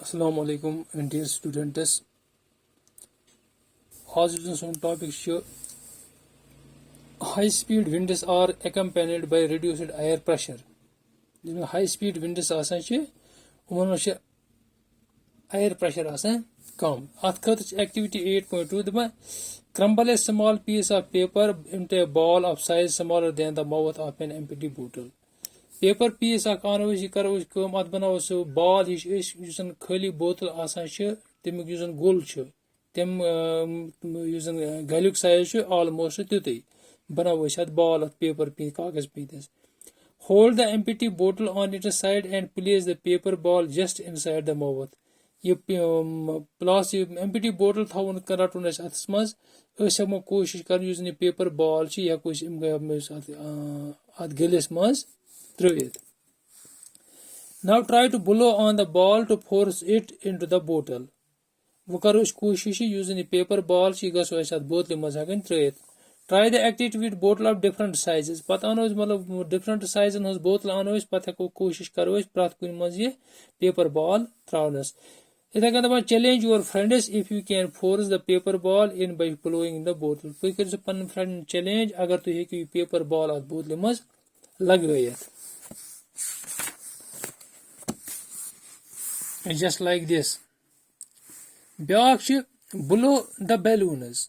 Assalamu alaikum, dear students. आज सोन topic high speed winds are accompanied by reduced air pressure. High speed winds आसान उमन air pressure आसान कम. At खतर activity 8.2 दबा crumble a small piece of paper into a ball of size smaller than the mouth of an empty bottle. Paper piece अनो करो अत बनाओ सह बॉल हिश खाली बोतल तमिक गोल तम गलुक साइज ऑलमोस्ट तुत बनाओ अत बॉल अत पेपर पी कागज पीस होल्ड द एम्प्टी बोतल on it side and place the paper ball just inside the mouth यह प्लास एम्प्टी बोतल थवन रटन अतस मज हमें कोशिश कर पेपर बॉल हेको अत गलिस मज त्रित. Now try to blow on the ball to force it into the bottle. वो करो कोशिश पेपर बॉल गो बोतल मज हेकन त्रित. Try the activity with bottle of different sizes. पत अनो मतलब different size हज बोतल अनो पत हेको कोशिश करो प्रत कुन मज ये पेपर बॉल त्रावनस. इथे कन दपान challenge your friends if you can force the paper ball in by blowing in the bottle. तुम करो पन फ्रेंड चैलेंज अगर तुम हेकि पेपर बॉल अत बोतल मज लगयत. Just like this. Byak blow the balloons.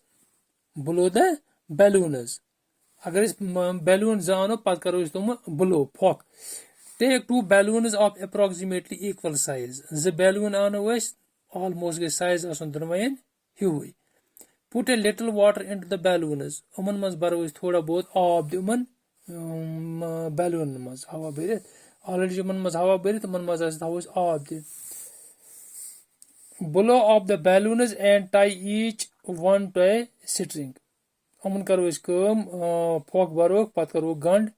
Blow the balloons. Agar is balloon zano pat karo is tum blow phok. Take two balloons of approximately equal size. The balloon ano is almost the size of sundarmayan huey. Put a little water into the balloons. Uman mas baro is thoda bahut aab de uman balloon mas hawa berit. Already uman mas hawa berit uman mas as thawo is aab de. Blow off the balloons and tie each one to a string. Uman karo is kam phok barok pat karo gand.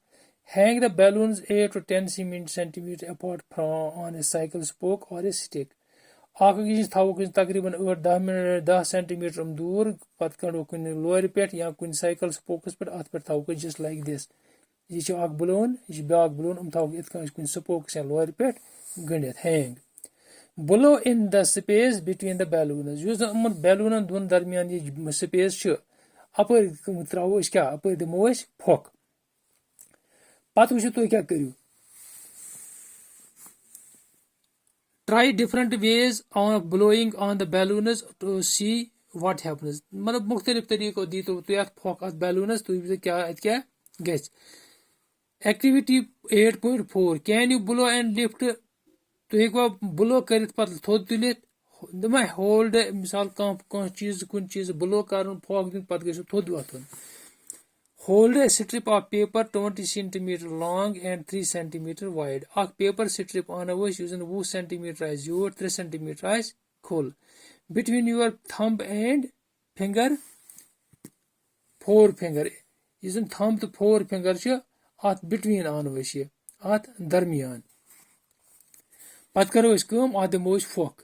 Hang the balloons 8 to 10 centimeter apart from on a cycle spoke or a stick. Akis thawo kun takriban 10 centimeter दूर pat karo kun lower pet ya kun cycle spokes pet at pet thawo just like this. Ye ch ak balloon ye bag balloon thawo it kun spokes and lower pet gandit hang. Blow in the space between the balloons. Use the balloon and one darmiyan ye space ch upper trawo is kya upper the moish phok. Pat wuchu tu kya kariyo. Try different ways of blowing on the balloons to see what happens. मतलब मुख्तलिफ तरीकों दी तो यार phok at balloons तो ये क्या gas. Activity 8.4. Can you blow and lift? तो एक बार ब्लो कर थोद तुलित दमा होल्ड मिसाल कह चीज कुन चीज ब्लो कर फोक दिन पत गो थोद वथन. Hold a strip of paper 20 centimeter long and 3 centimeter wide. Ak paper strip on using 20 centimeter as your 3 centimeter as खोल. Between your thumb and finger, forefinger. Using thumb to forefinger ch at between on at darmiyan. Pat karo is come or the most fork.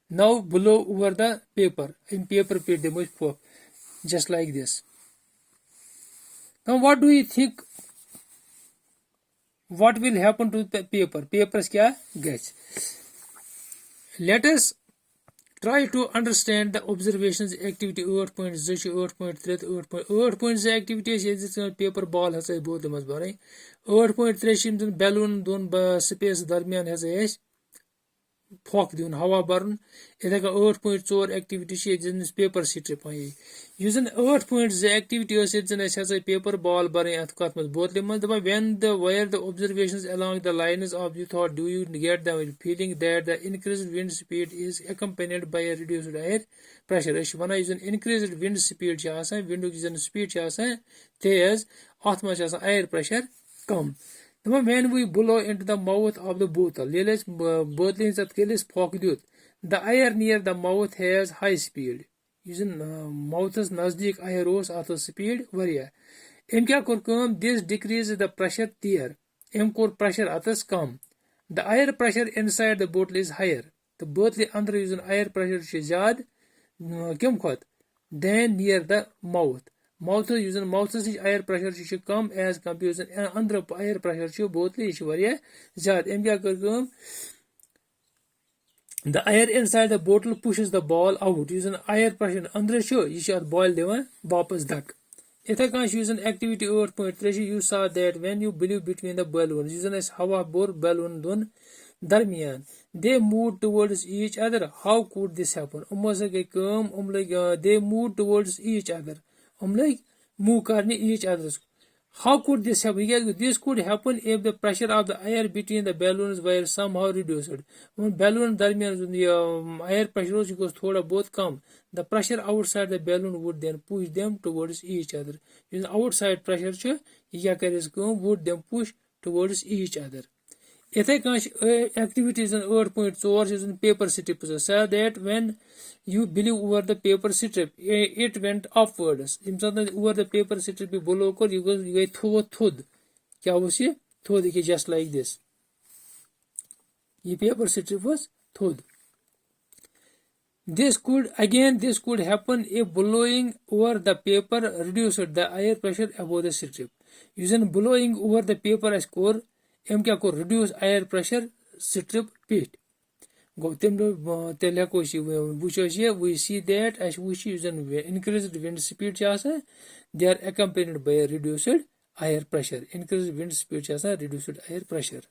Now blow over the paper. In paper pit the most fork. Just like this. Now what do you think? What will happen to the paper? Papers kya gets. Let us try to understand the observations activity 8.0 8.3 8.0 activity is paper ball has a both must be 8.3 balloon don space darmiyan has a phok दिउन हवा बरन इधर का 8.4 activity छ paper strip using 8.0 activity is paper ball बरन अत कत मज बोतल मज दबा when the where the observations along the lines of you thought do you get the feeling that the increased wind speed is accompanied by a reduced air pressure is wana using increased wind speed छ आसान wind using speed छ आसान तेज अत मज आसान air pressure come. When we blow into the mouth of the bottle, the air near the mouth has high speed. Using mouth's nazdik air rose at the speed varia. This decreases the pressure there. Pressure at the come. The air pressure inside the bottle is higher. The bottle under using air pressure shizad then near the mouth. Mouth using mouth air pressure should come as compared to under air pressure should both is very zad. The air inside the bottle pushes the ball out. Using air pressure अंदर छो ये शायद ball दिवान वापस धक. इथे कांच using activity 8.3 you saw that when you blew between the balloons using as हवा bore balloon दोन दरमियान they moved towards each other. How could this happen? से गई काम they moved towards each other. move करने each other. How could this happen? This could happen if the pressure of the air between the balloons were somehow reduced. When balloon darmiyan the air pressure was thoda bahut kam, the pressure outside the balloon would then push them towards each other. When outside pressure would then push towards each other. Ithe activities in 8.4 is in paper strips. So that when you believe over the paper strip, it went upwards. Over the paper strip below, you go thud. Kya was ye? Thud just like this. This paper strip was thud. This could happen if blowing over the paper reduced the air pressure above the strip. Using blowing over the paper as core. एम क्या को reduce air pressure strip pit go tell we see that as we use an increased wind speed they are accompanied by a reduced air pressure. Increased wind speed reduced air pressure.